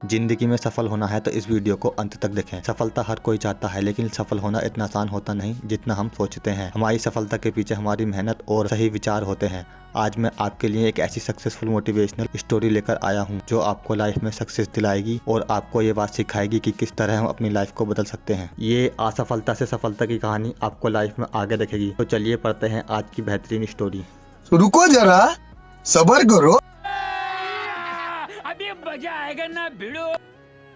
जिंदगी में सफल होना है तो इस वीडियो को अंत तक देखें। सफलता हर कोई चाहता है, लेकिन सफल होना इतना आसान होता नहीं जितना हम सोचते हैं। हमारी सफलता के पीछे हमारी मेहनत और सही विचार होते हैं। आज मैं आपके लिए एक ऐसी सक्सेसफुल मोटिवेशनल स्टोरी लेकर आया हूं जो आपको लाइफ में सक्सेस दिलाएगी और आपको ये बात सिखाएगी कि किस तरह हम अपनी लाइफ को बदल सकते हैं। ये असफलता से सफलता की कहानी आपको लाइफ में आगे रखेगी। तो चलिए पढ़ते हैं आज की बेहतरीन स्टोरी। रुको जरा, सब्र करो। अभी मजा आएगा ना भिड़ो।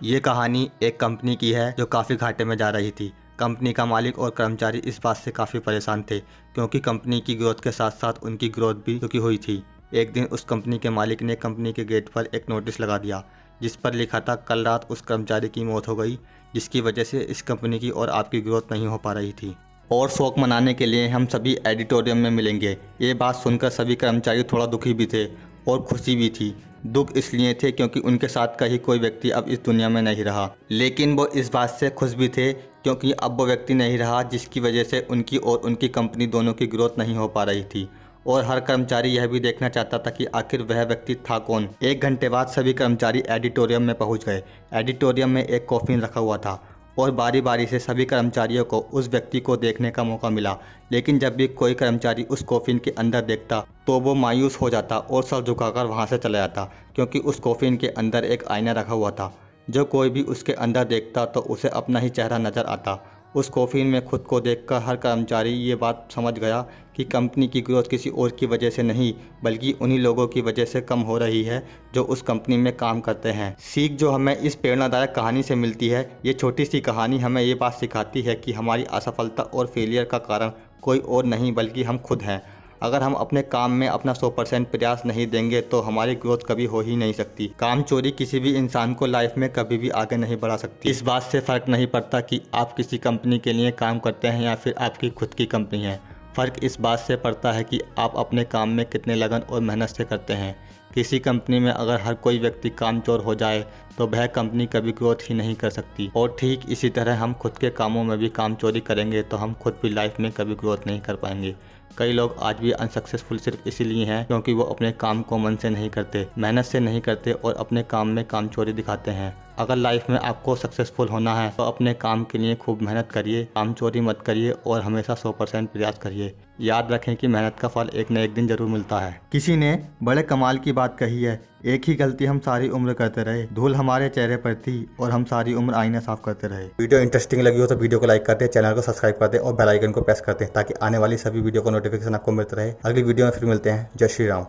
ये कहानी एक कंपनी की है जो काफ़ी घाटे में जा रही थी। कंपनी का मालिक और कर्मचारी इस बात से काफ़ी परेशान थे क्योंकि कंपनी की ग्रोथ के साथ साथ उनकी ग्रोथ भी रुकी हुई थी। एक दिन उस कंपनी के मालिक ने कंपनी के गेट पर एक नोटिस लगा दिया जिस पर लिखा था, कल रात उस कर्मचारी की मौत हो गई जिसकी वजह से इस कंपनी की और आपकी ग्रोथ नहीं हो पा रही थी और शोक मनाने के लिए हम सभी एडिटोरियम में मिलेंगे। ये बात सुनकर सभी कर्मचारी थोड़ा दुखी भी थे और खुशी भी थी। दुख इसलिए थे क्योंकि उनके साथ का ही कोई व्यक्ति अब इस दुनिया में नहीं रहा, लेकिन वो इस बात से खुश भी थे क्योंकि अब वो व्यक्ति नहीं रहा जिसकी वजह से उनकी और उनकी कंपनी दोनों की ग्रोथ नहीं हो पा रही थी। और हर कर्मचारी यह भी देखना चाहता था कि आखिर वह व्यक्ति था कौन। 1 घंटे बाद सभी कर्मचारी एडिटोरियम में पहुंच गए। एडिटोरियम में एक कॉफिन रखा हुआ था और बारी बारी से सभी कर्मचारियों को उस व्यक्ति को देखने का मौका मिला, लेकिन जब भी कोई कर्मचारी उस कॉफिन के अंदर देखता तो वो मायूस हो जाता और सर झुकाकर वहां से चला जाता क्योंकि उस कॉफिन के अंदर एक आईना रखा हुआ था। जो कोई भी उसके अंदर देखता तो उसे अपना ही चेहरा नज़र आता। उस कॉफिन में खुद को देखकर हर कर्मचारी ये बात समझ गया कि कंपनी की ग्रोथ किसी और की वजह से नहीं बल्कि उन्हीं लोगों की वजह से कम हो रही है जो उस कंपनी में काम करते हैं। सीख जो हमें इस प्रेरणादायक कहानी से मिलती है, ये छोटी सी कहानी हमें ये बात सिखाती है कि हमारी असफलता और फेलियर का कारण कोई और नहीं बल्कि हम खुद हैं। अगर हम अपने काम में अपना 100% प्रयास नहीं देंगे तो हमारी ग्रोथ कभी हो ही नहीं सकती। काम चोरी किसी भी इंसान को लाइफ में कभी भी आगे नहीं बढ़ा सकती। इस बात से फ़र्क नहीं पड़ता कि आप किसी कंपनी के लिए काम करते हैं या फिर आपकी खुद की कंपनी है। फ़र्क इस बात से पड़ता है कि आप अपने काम में कितने लगन और मेहनत से करते हैं। किसी कंपनी में अगर हर कोई व्यक्ति कामचोर हो जाए तो वह कंपनी कभी ग्रोथ ही नहीं कर सकती। और ठीक इसी तरह हम खुद के कामों में भी काम चोरी करेंगे तो हम खुद भी लाइफ में कभी ग्रोथ नहीं कर पाएंगे। कई लोग आज भी अनसक्सेसफुल सिर्फ इसीलिए हैं क्योंकि वो अपने काम को मन से नहीं करते, मेहनत से नहीं करते और अपने काम में कामचोरी दिखाते हैं। अगर लाइफ में आपको सक्सेसफुल होना है तो अपने काम के लिए खूब मेहनत करिए, काम चोरी मत करिए और हमेशा 100% प्रयास करिए। याद रखें कि मेहनत का फल एक न एक दिन जरूर मिलता है। किसी ने बड़े कमाल की बात कही है, एक ही गलती हम सारी उम्र करते रहे, धूल हमारे चेहरे पर थी और हम सारी उम्र आईना साफ करते रहे। वीडियो इंटरेस्टिंग लगी हो तो वीडियो को लाइक कर दें, चैनल को सब्सक्राइब कर दें और बेल आइकन को प्रेस कर दें ताकि आने वाली सभी वीडियो को नोटिफिकेशन आपको मिलते रहे। अगली वीडियो में फिर मिलते हैं। जय श्री राम।